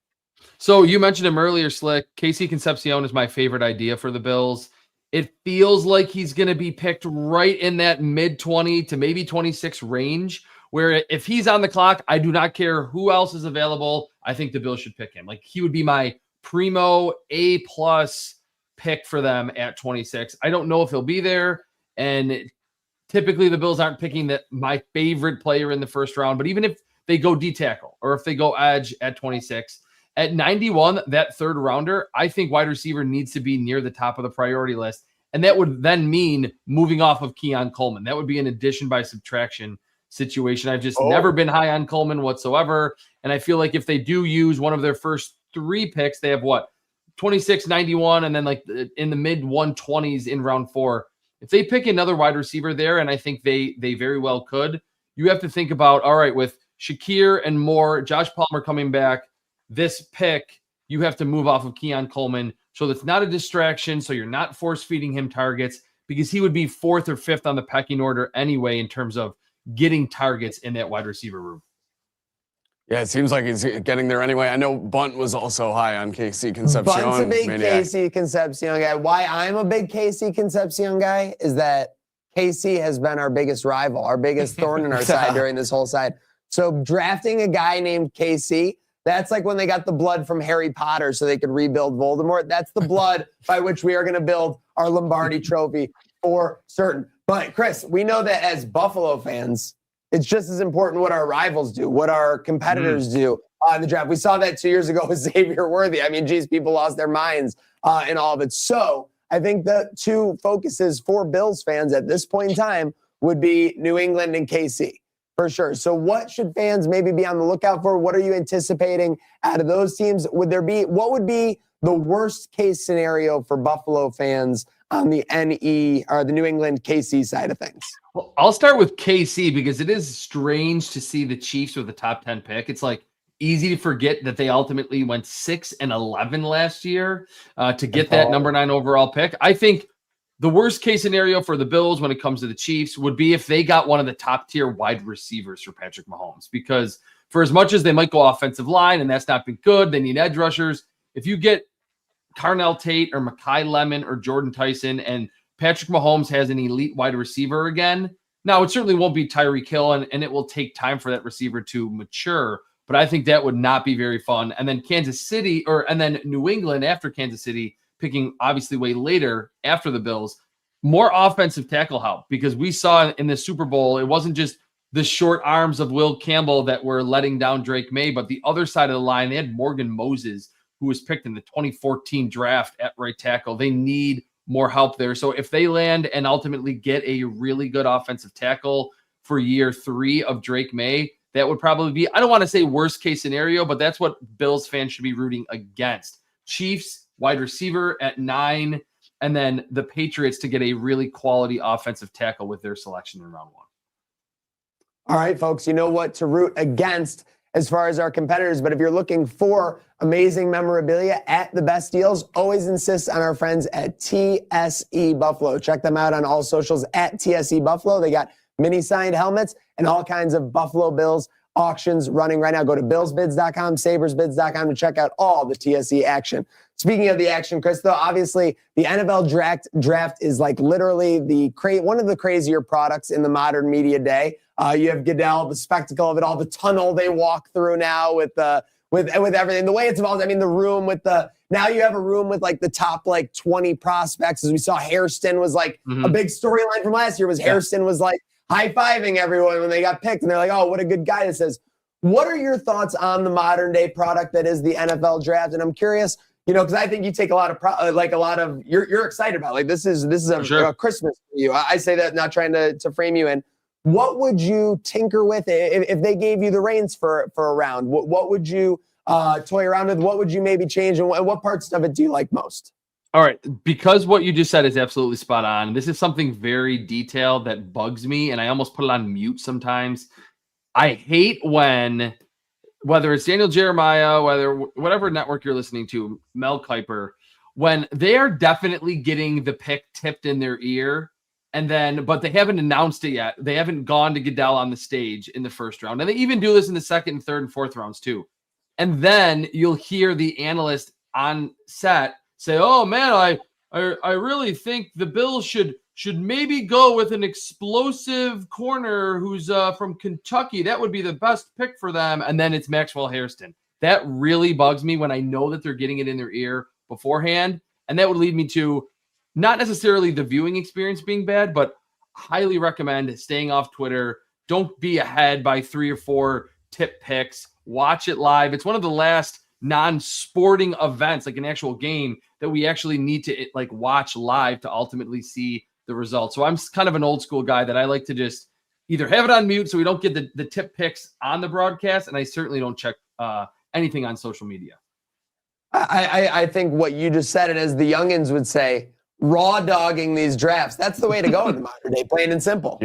So you mentioned him earlier, Slick. Casey Concepcion is my favorite idea for the Bills. It feels like he's going to be picked right in that mid-20 to maybe 26 range, where if he's on the clock, I do not care who else is available. I think the Bills should pick him. Like, he would be my primo A+ pick for them at 26. I don't know if he'll be there, and typically the Bills aren't picking my favorite player in the first round, but even if they go D-tackle or if they go edge at 26, at 91, that third rounder, I think wide receiver needs to be near the top of the priority list. And that would then mean moving off of Keon Coleman. That would be an addition by subtraction situation. I've just never been high on Coleman whatsoever. And I feel like if they do use one of their first 3 picks, they have 26, 91, and then like in the mid 120s in round 4. If they pick another wide receiver there, and I think they very well could, you have to think about, all right, with Shakir and Moore, Josh Palmer coming back, this pick, you have to move off of Keon Coleman so that's not a distraction, so you're not force-feeding him targets, because he would be 4th or 5th on the pecking order anyway in terms of getting targets in that wide receiver room. Yeah, it seems like he's getting there anyway. I know Bunt was also high on Casey Concepcion. Bunt's a big Maniac. Casey Concepcion guy. Why I'm a big Casey Concepcion guy is that Casey has been our biggest rival, our biggest thorn in our side during this whole side. So drafting a guy named Casey, that's like when they got the blood from Harry Potter so they could rebuild Voldemort. That's the blood by which we are going to build our Lombardi trophy for certain. But Chris, we know that as Buffalo fans, it's just as important what our rivals do, what our competitors do in the draft. We saw that 2 years ago with Xavier Worthy. I mean, geez, people lost their minds in all of it. So I think the 2 focuses for Bills fans at this point in time would be New England and KC. For sure. So what should fans maybe be on the lookout for? What are you anticipating out of those teams? What would be the worst case scenario for Buffalo fans on the NE or the New England KC side of things? Well, I'll start with KC because it is strange to see the Chiefs with the top 10 pick. It's like easy to forget that they ultimately went 6-11 last year to get that number 9 overall pick. I think the worst case scenario for the Bills when it comes to the Chiefs would be if they got one of the top tier wide receivers for Patrick Mahomes, because for as much as they might go offensive line and that's not been good, they need edge rushers. If you get Carnell Tate or Mekhi Lemon or Jordan Tyson and Patrick Mahomes has an elite wide receiver again, now it certainly won't be Tyreek Hill and it will take time for that receiver to mature, but I think that would not be very fun. And then and then New England after Kansas City, picking obviously way later after the Bills, more offensive tackle help, because we saw in the Super Bowl, it wasn't just the short arms of Will Campbell that were letting down Drake May, but the other side of the line, they had Morgan Moses, who was picked in the 2014 draft at right tackle. They need more help there. So if they land and ultimately get a really good offensive tackle for year 3 of Drake May, that would probably be, I don't want to say worst case scenario, but that's what Bills fans should be rooting against. Chiefs, wide receiver at 9, and then the Patriots to get a really quality offensive tackle with their selection in round 1. All right, folks, you know what to root against as far as our competitors, but if you're looking for amazing memorabilia at the best deals, always insist on our friends at TSE Buffalo. Check them out on all socials at TSE Buffalo. They got mini signed helmets and all kinds of Buffalo Bills auctions running right now. Go to billsbids.com, sabersbids.com to check out all the TSE action. Speaking of the action, Chris, though, obviously the NFL draft is like literally one of the crazier products in the modern media day. You have Goodell, the spectacle of it all, the tunnel they walk through now with everything, the way it's involved. I mean, the room with the now you have a room with like the top like 20 prospects. As we saw, Hairston was like a big storyline from last year was Hairston was like high-fiving everyone when they got picked. And they're like, oh, what a good guy this is. What are your thoughts on the modern day product that is the NFL draft? And I'm curious, because I think you take a lot of you're excited about. Like this is a Christmas for you. I say that not trying to frame you in. What would you tinker with if they gave you the reins for a round? What would you toy around with? What would you maybe change? And what parts of it do you like most? All right, because what you just said is absolutely spot on. This is something very detailed that bugs me, and I almost put it on mute sometimes. I hate when, whether it's Daniel Jeremiah, whatever network you're listening to, Mel Kiper, when they are definitely getting the pick tipped in their ear, but they haven't announced it yet. They haven't gone to Goodell on the stage in the first round, and they even do this in the second, and third, and fourth rounds too. And then you'll hear the analyst on set say, "Oh man, I really think the Bills should maybe go with an explosive corner who's from Kentucky. That would be the best pick for them." And then it's Maxwell Hairston. That really bugs me when I know that they're getting it in their ear beforehand. And that would lead me to not necessarily the viewing experience being bad, but highly recommend staying off Twitter. Don't be ahead by 3 or 4 tip picks. Watch it live. It's one of the last non-sporting events, like an actual game, that we actually need to like watch live to ultimately see the results. So I'm kind of an old school guy that I like to just either have it on mute so we don't get the tip picks on the broadcast, and I certainly don't check anything on social media. I think what you just said, and as the youngins would say, raw dogging these drafts. That's the way to go in the modern day, plain and simple.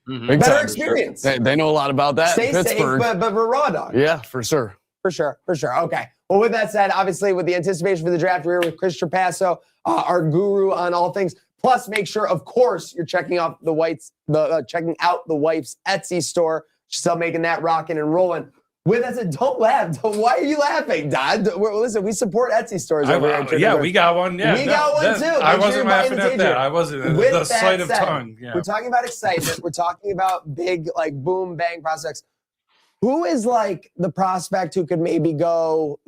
Better experience. They know a lot about that. Stay safe, but we're raw dog. Yeah, for sure. For sure. Okay. Well, with that said, obviously, with the anticipation for the draft, we're here with Chris Trapasso, our guru on all things. Plus, make sure, of course, you're checking out the wife's Etsy store. She's still making that rocking and rolling. With that said, don't laugh. Why are you laughing, Dad? Listen, we support Etsy stores over here. Yeah, we got one. Yeah, we got one too. I wasn't laughing at that. I wasn't. The sleight of tongue. Yeah. We're talking about excitement. We're talking about big, like, boom, bang prospects. Who is like the prospect who could maybe go,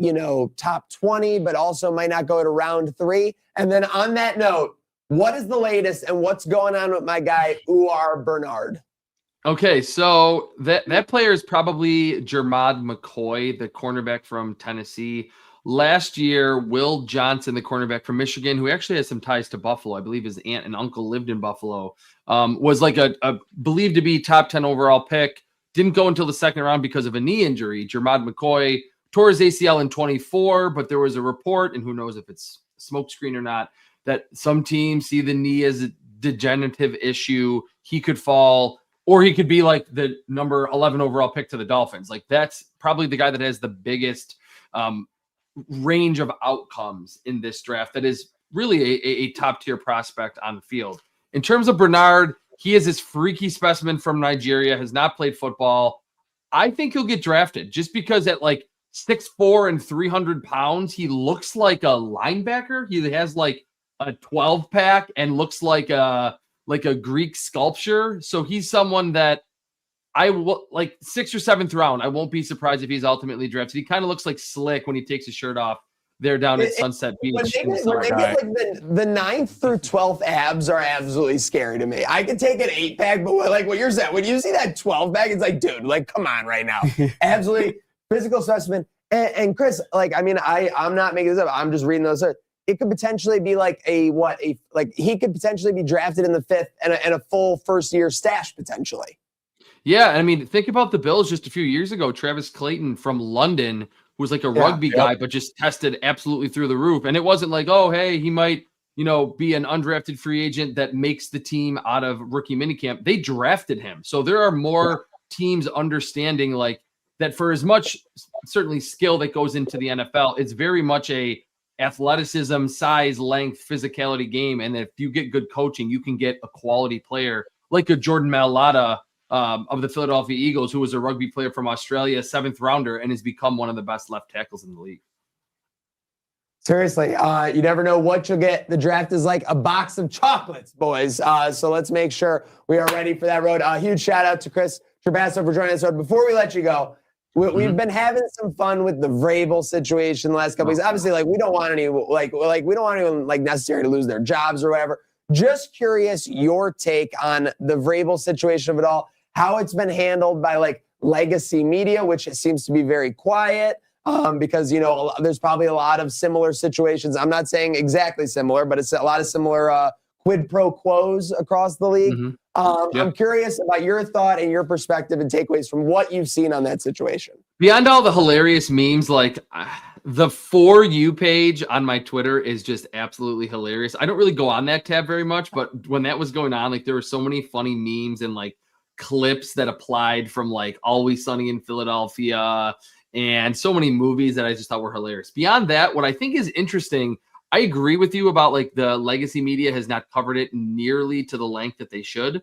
top 20, but also might not go to round 3? And then on that note, what is the latest and what's going on with my guy, Uar Bernard? Okay, so that player is probably Jermod McCoy, the cornerback from Tennessee. Last year, Will Johnson, the cornerback from Michigan, who actually has some ties to Buffalo, I believe his aunt and uncle lived in Buffalo, was like a believed to be top 10 overall pick. Didn't go until the second round because of a knee injury. Jermod McCoy tore his ACL in 24, but there was a report, and who knows if it's smokescreen or not, that some teams see the knee as a degenerative issue. He could fall, or he could be like the number 11 overall pick to the Dolphins. Like, that's probably the guy that has the biggest range of outcomes in this draft. That is really a top-tier prospect on the field. In terms of Bernard, he is this freaky specimen from Nigeria, has not played football. I think he'll get drafted just because at like 6'4" and 300 pounds, he looks like a linebacker. He has like a 12-pack and looks like a Greek sculpture. So he's someone that I will like 6th or 7th round. I won't be surprised if he's ultimately drafted. He kind of looks like Slick when he takes his shirt off. They're down at Sunset Beach. When they get like the 9th through 12th abs are absolutely scary to me. I could take an 8-pack, but like what you're saying, when you see that 12-pack, it's like, dude, like, come on right now. Absolutely physical specimen. And Chris, like, I mean, I'm not making this up. I'm just reading those. It could potentially be like he could potentially be drafted in the 5th and a full first-year stash potentially. Yeah, I mean, think about the Bills just a few years ago. Travis Clayton from London, who was like a rugby guy, but just tested absolutely through the roof. And it wasn't like, oh, hey, he might, be an undrafted free agent that makes the team out of rookie minicamp. They drafted him. So there are more teams understanding like that for as much certainly skill that goes into the NFL, it's very much a athleticism, size, length, physicality game. And if you get good coaching, you can get a quality player like a Jordan Mailata of the Philadelphia Eagles, who was a rugby player from Australia, 7th rounder, and has become one of the best left tackles in the league. Seriously, you never know what you'll get. The draft is like a box of chocolates, boys. So let's make sure we are ready for that road. Huge shout out to Chris Trapasso for joining us. So before we let you go, we've been having some fun with the Vrabel situation the last couple weeks. Obviously, like we don't want any we don't want anyone like necessary to lose their jobs or whatever. Just curious your take on the Vrabel situation of it all, how it's been handled by like legacy media, which seems to be very quiet. Because, there's probably a lot of similar situations. I'm not saying exactly similar, but it's a lot of similar quid pro quos across the league. I'm curious about your thought and your perspective and takeaways from what you've seen on that situation. Beyond all the hilarious memes, like the For You page on my Twitter is just absolutely hilarious. I don't really go on that tab very much, but when that was going on, like there were so many funny memes and like clips that applied from like Always Sunny in Philadelphia and so many movies that I just thought were hilarious. Beyond that, what I think is interesting, I agree with you about like the legacy media has not covered it nearly to the length that they should.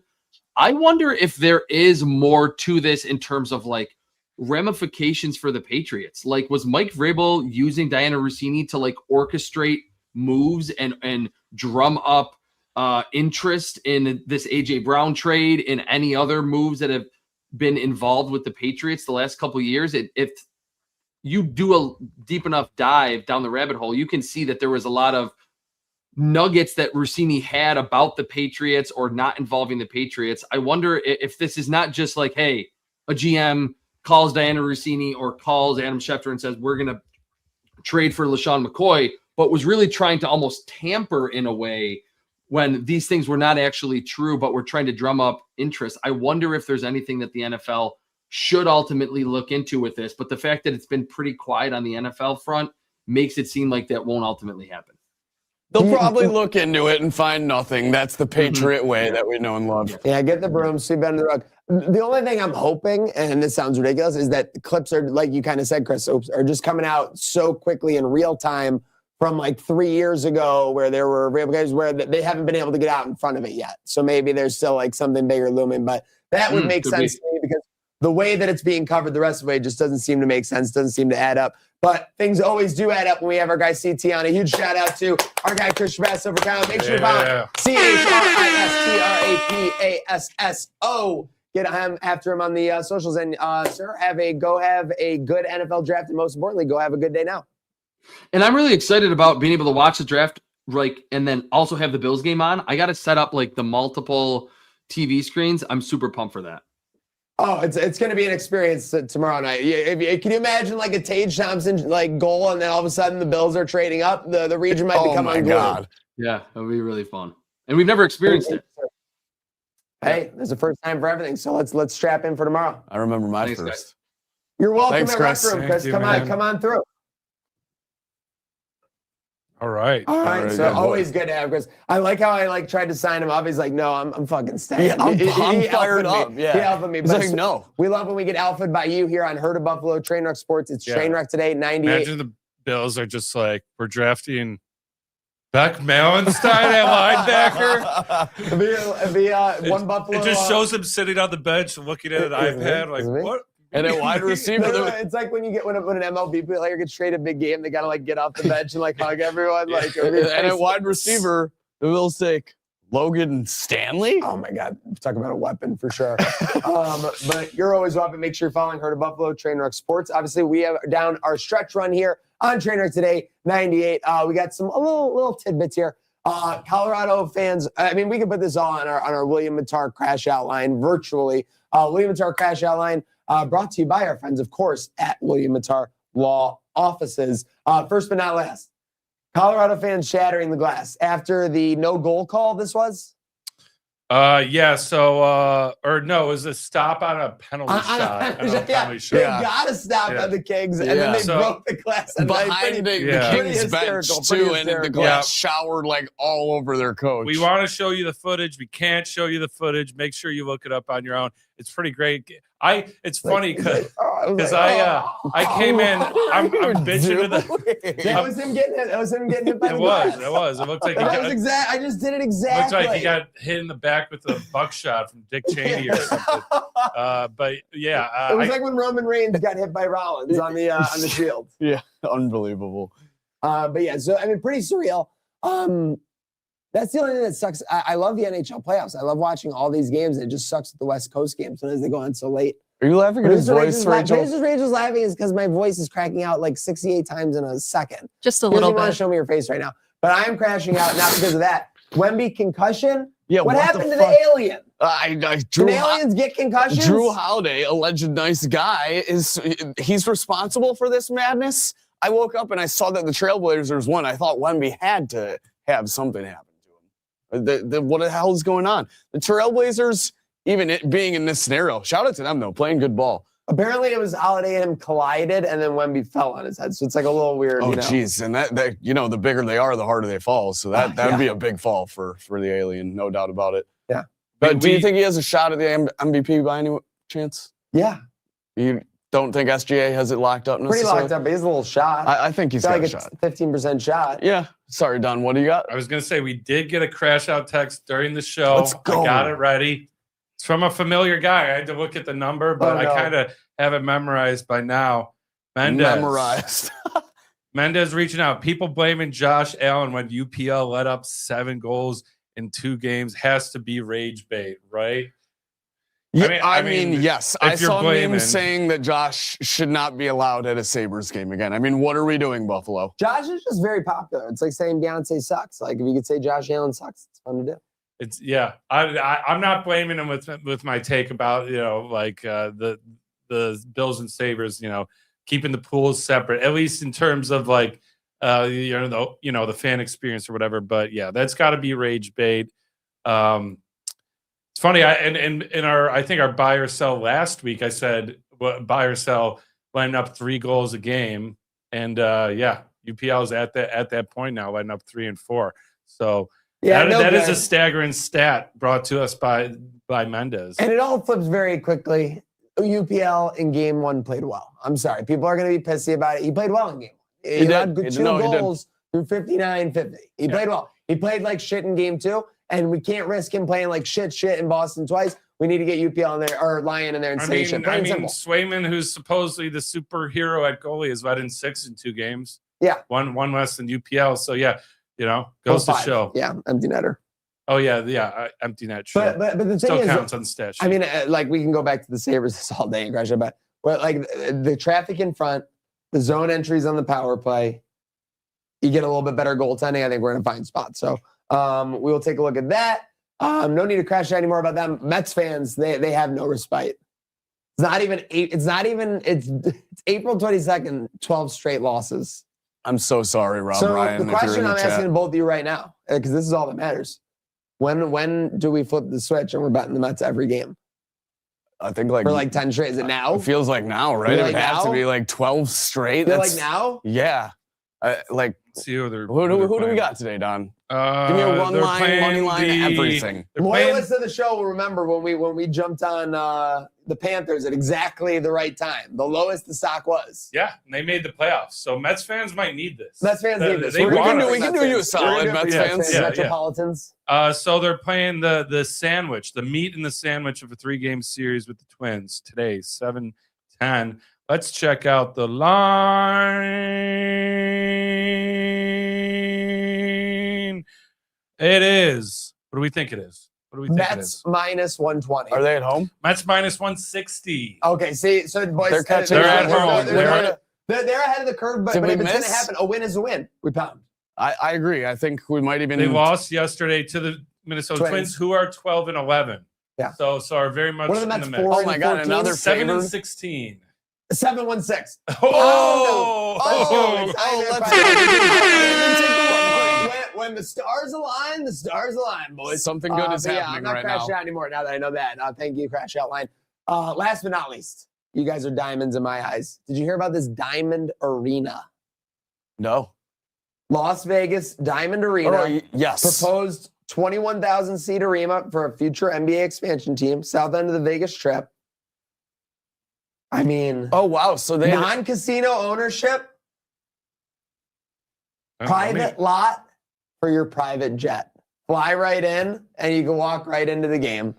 I wonder if there is more to this in terms of like ramifications for the Patriots. Like, was Mike Vrabel using Diana Rossini to like orchestrate moves and drum up interest in this AJ Brown trade and any other moves that have been involved with the Patriots the last couple of years? If you do a deep enough dive down the rabbit hole, you can see that there was a lot of nuggets that Rossini had about the Patriots or not involving the Patriots. I wonder if this is not just like, hey, a GM calls Diana Rossini or calls Adam Schefter and says, we're going to trade for LaShawn McCoy, but was really trying to almost tamper in a way when these things were not actually true, but we're trying to drum up interest. I wonder if there's anything that the NFL should ultimately look into with this, but the fact that it's been pretty quiet on the NFL front makes it seem like that won't ultimately happen. They'll probably look into it and find nothing. That's the Patriot way that we know and love. Yeah, get the broom, sweep under the rug. The only thing I'm hoping, and this sounds ridiculous, is that the clips are, like you kind of said, Chris, are just coming out so quickly in real time from like 3 years ago where there were guys where they haven't been able to get out in front of it yet. So maybe there's still like something bigger looming, but that would make sense to me because the way that it's being covered the rest of the way just doesn't seem to make sense, doesn't seem to add up. But things always do add up when we have our guy CT on. A huge shout out to our guy Chris Trapasso for coming. Make sure you follow CHRISTRAPASSO. Get him after him on the socials. And sir, have a good NFL draft, and most importantly, go have a good day now. And I'm really excited about being able to watch the draft, like, and then also have the Bills game on. I got to set up like the multiple TV screens. I'm super pumped for that. Oh, it's going to be an experience tomorrow night. Can you imagine like a Tage Thompson like goal, and then all of a sudden the Bills are trading up? The region might become unglued. God. Yeah, it would be really fun, and we've never experienced it. Hey, there's a first time for everything, so let's strap in for tomorrow. I remember my first. Guys. You're welcome. Thanks, Chris. Rec Room, Chris. Come on through. All right. So always good to have Chris. I like how I tried to sign him up. He's like, no, I'm fucking staying. Yeah, I'm fired up. Yeah. He alphaed me. He's like, no. We love when we get alphaed by you here on Herd of Buffalo, Trainwreck Sports. It's Trainwreck today, 98. Imagine the Bills are just like, we're drafting Beck Malenstein at linebacker. One Buffalo. It just shows him sitting on the bench looking at an iPad. Like, what? And a wide receiver. It's like when an MLB player gets traded big game, they gotta like get off the bench and like hug everyone. Like, and a wide receiver, the Bills take Logan Stanley. Oh my God, talk about a weapon for sure. But you're always welcome. Make sure you're following Herd of Buffalo, Trainwreck Sports. Obviously, we have down our stretch run here on Trainwreck today, 98. We got a little tidbits here. Colorado fans. I mean, we can put this all on our William Matar crash outline virtually. William Matar crash outline. Brought to you by our friends, of course, at William Matar Law Offices. First but not last, Colorado fans shattering the glass after the no goal call. This was? Yeah. So, or no, it was a stop on a penalty shot. They got to stop at the Kings, and then they broke the glass. Behind the Kings bench, too, and the glass showered like all over their coach. We want to show you the footage. We can't show you the footage. Make sure you look it up on your own. It's pretty great. It's funny because I came in. I'm bitching to the. That was him getting it. That was him getting hit by the glass. It was. It looked like I just did it exactly. Looked like he got hit in the back with a buckshot from Dick Cheney or something. But yeah, it was like when Roman Reigns got hit by Rollins on the field. Yeah, unbelievable. But yeah, so I mean, pretty surreal. That's the only thing that sucks. I love the NHL playoffs. I love watching all these games. It just sucks with the West Coast games sometimes they go on so late. Are you laughing at his voice, Rachel? Rachel's laughing is because my voice is cracking out like 68 times in a second. Just a You little don't want to bit. show me your face right now. But I am crashing out not because of that. Wemby concussion? Yeah, What the happened to fuck? the alien? Drew, Can aliens get concussions? Drew Holiday, alleged nice guy, he's responsible for this madness. I woke up and I saw that the Trailblazers won. I thought Wemby had to have something happen to him. What the hell is going on? The Trailblazers, even it being in this scenario, shout out to them though, playing good ball. Apparently it was Holiday and him collided, and then Wemby fell on his head. So it's like a little weird. Oh, you know? geez. And that, the bigger they are, the harder they fall. So that would be a big fall for the alien, no doubt about it. Yeah. But do you think he has a shot at the MVP by any chance? Yeah. You don't think SGA has it locked up necessarily? Pretty locked up, but he's a little shot. I think he's got like a shot. 15% shot. Yeah. Sorry, Don. What do you got? I was going to say, we did get a crash out text during the show. Let's go. I got it ready. It's from a familiar guy. I had to look at the number, but Oh, no. I kind of have it memorized by now. Memorized. Mendez reaching out. People blaming Josh Allen when UPL let up 7 goals in 2 games has to be rage bait, right? Yeah, I mean, yes. I if you're saw blaming- memes saying that Josh should not be allowed at a Sabres game again. I mean, what are we doing, Buffalo? Josh is just very popular. It's like saying Beyonce sucks. Like if you could say Josh Allen sucks, it's fun to do. It's I'm not blaming him with my take about the Bills and Sabres, keeping the pools separate, at least in terms of like the fan experience or whatever. But yeah, that's got to be rage bait. It's funny. I think our buy or sell last week, I said buy or sell lining up 3 goals a game, and UPL is at that point now, lining up 3 and 4. So. Yeah, that is a staggering stat brought to us by Mendez. And it all flips very quickly. UPL in game 1 played well. I'm sorry. People are going to be pissy about it. He played well in game 1. He had good 2 goals through 59-50. He played well. He played like shit in game 2, and we can't risk him playing like shit in Boston twice. We need to get UPL in there, or Lyon in there and say shit. Swayman, who's supposedly the superhero at goalie, is let in 6 in 2 games. Yeah. One less than UPL. So yeah. Goes to show. Yeah, empty netter. Oh yeah, empty net. Sure. But the thing still is, counts on the stat sheet. I mean, like we can go back to the Sabres this all day and crash it, but like the traffic in front, the zone entries on the power play, you get a little bit better goaltending. I think we're in a fine spot. So we will take a look at that. No need to crash anymore about them. Mets fans, they have no respite. It's April 22nd, 12 straight losses. I'm so sorry, Rob Ryan. The question I'm asking both of you right now, because this is all that matters. When do we flip the switch and we're betting the Mets every game? I think for like 10 straight. Is it now? It feels like now, right? It would have to be like 12 straight. Feel like now? Yeah. Let's see who do we got today, Don? Give me a run line, money line, everything. Loyalists of the show will remember when we jumped on the Panthers at exactly the right time. The lowest the stock was. Yeah, and they made the playoffs. So Mets fans might need this. Mets fans need this. We can do you a solid, Mets fans. Metropolitans. So they're playing the sandwich, the meat in the sandwich of a 3-game series with the Twins today, 7-10. Let's check out the line. It is. What do we think it is? What do we think it is? Mets minus 120. Are they at home? Mets minus 160. Okay, see, so boys, they're catching. They're at home. They're ahead of the curve, but if it's going to happen, a win is a win. We pound. I agree. I think we might even. They lost yesterday to the Minnesota Twins, who are 12-11. Yeah. So are very much what are the Mets in the mix. Oh my God, another 7-16. 7-1-6. When the stars align, boys. Something good is happening I'm not right crashing now. out anymore now that I know that. Thank you, Crash Outline. Last but not least, you guys are diamonds in my eyes. Did you hear about this Diamond Arena? No. Las Vegas Diamond Arena. Yes. Proposed 21,000-seat arena for a future NBA expansion team, south end of the Vegas Strip. I mean, oh wow! So they non-casino ownership, private lot for your private jet. Fly right in, and you can walk right into the game.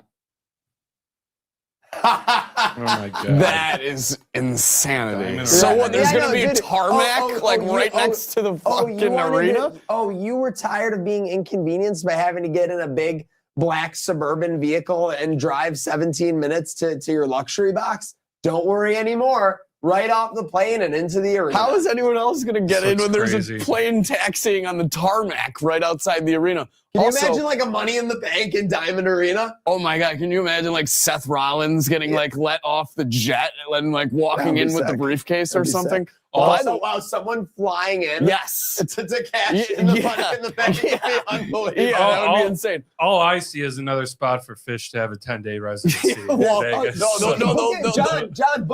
Oh my God! That is insanity. So what? There's going to be a tarmac right next to the fucking arena. You were tired of being inconvenienced by having to get in a big black suburban vehicle and drive 17 minutes to your luxury box? Don't worry anymore. Right off the plane and into the arena. How is anyone else going to get in Looks when there's crazy. a plane taxiing on the tarmac right outside the arena? Can you Also, imagine like a Money in the Bank in Diamond Arena? oh my God, can you imagine like Seth Rollins getting like let off the jet and like walking That'd be in with the sick. briefcase That'd or be something? sick. By Also, the- wow, someone flying in yes. to cash in the Money in the Bank would be unbelievable. Yeah, that would be Oh, insane. All I see is another spot for Fish to have a 10-day residency in Well, Vegas. no, John, book, John.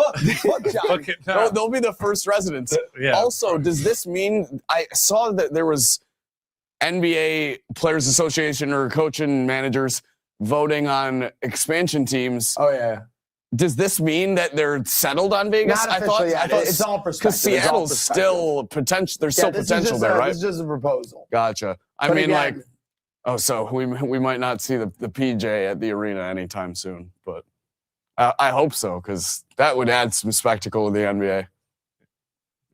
Look at that. They'll be the first residents. Yeah. Also, does this mean I saw that there was NBA Players Association or coaching managers voting on expansion teams? Oh yeah, Does this mean that they're settled on Vegas? not officially yet. It's all perspective. because It's all Seattle's perspective. still potential. There's still this is potential just there, right? This is just a proposal. Gotcha. I But mean, again, like, oh, so we might not see the PJ at the arena anytime soon, but I hope so because that would add some spectacle to the NBA.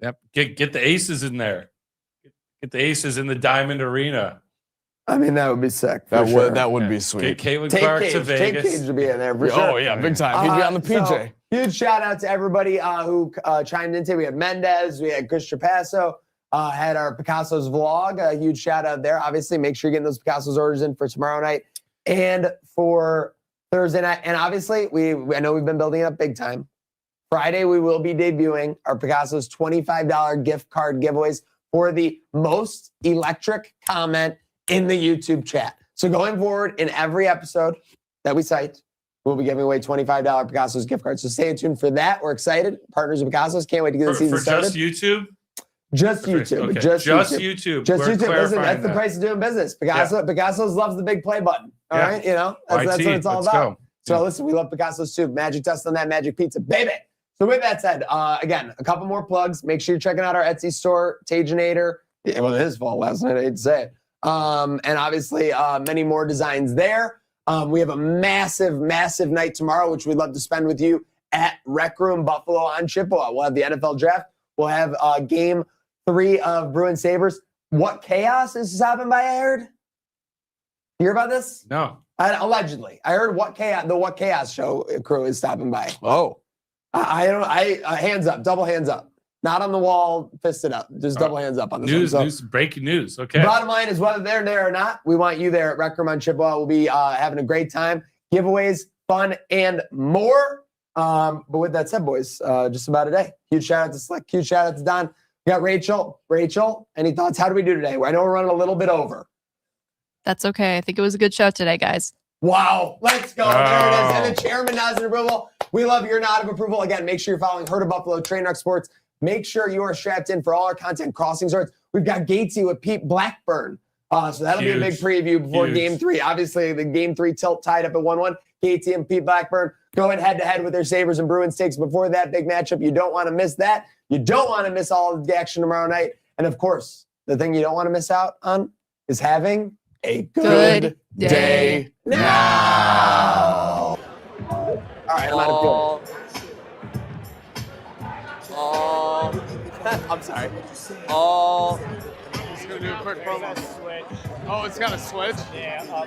Yep. Get the aces in there. Get the aces in the Diamond Arena. I mean, that would be sick. That for would sure. that would be Get sweet. Caitlin Take Clark Cage. to Take Vegas. Cage to be in there for Oh sure. yeah, big time. He'd be on the So, PJ. huge shout out to everybody who chimed in today. We had Mendez, we had Chris Trapasso, had our Picasso's vlog. A huge shout out there. Obviously, make sure you're getting those Picasso's orders in for tomorrow night and for Thursday night. And obviously, I know we've been building it up big time. Friday, we will be debuting our Picasso's $25 gift card giveaways for the most electric comment in the YouTube chat. So going forward in every episode that we cite, we'll be giving away $25 Picasso's gift cards. So stay tuned for that. We're excited. Partners with Picasso's. Can't wait to get the season For started. just YouTube? Just YouTube. Okay. Just YouTube. YouTube. Just We're YouTube. Listen, clarifying that's the that. price of doing business. Picasso's loves the big play button. All Yeah. right, you know that's what YT, it's all let's about. go. So Yeah. listen, we love Picasso's too. Magic dust on that magic pizza, baby. So with that said, again, a couple more plugs. Make sure you're checking out our Etsy store, Taginator. Yeah, well, it is fall last night. I hate to say it. And obviously, many more designs there. We have a massive, massive night tomorrow, which we'd love to spend with you at Rec Room Buffalo on Chippewa. We'll have the NFL draft. We'll have game 3 of Bruins Sabres. What chaos is happening by? I heard. You hear about this? No. Allegedly, I heard the What Chaos show crew is stopping by. Oh, I don't. Hands up, double hands up. Not on the wall, fisted up. Just double hands up on this one. So, Breaking news. Okay. bottom line is whether they're there or not, we want you there at Rec Room on Chippewa. We'll be having a great time, giveaways, fun, and more. But with that said, boys, just about a day. Huge shout out to Slick. Huge shout out to Don. We got Rachel. Rachel, any thoughts? How do we do today? I know we're running a little bit over. That's okay. I think it was a good show today, guys. Wow, let's go. There it is. Oh. And the chairman nods in approval. We love your nod of approval. Again, make sure you're following Herd of Buffalo, Trainwreck Sports. Make sure you are strapped in for all our content, Crossing Swords. We've got Gatesy with Pete Blackburn. So that'll be a big Huge. preview before Huge. game 3. Obviously, the game 3 tilt tied up at 1-1. Gatesy and Pete Blackburn going head-to-head with their Sabres and Bruins takes before that big matchup. You don't want to miss that. You don't want to miss all of the action tomorrow night. And, of course, the thing you don't want to miss out on is having a good day now. All right, I'm out of I'm sorry. Just gonna do a quick promo. Oh, it's got a switch. Yeah.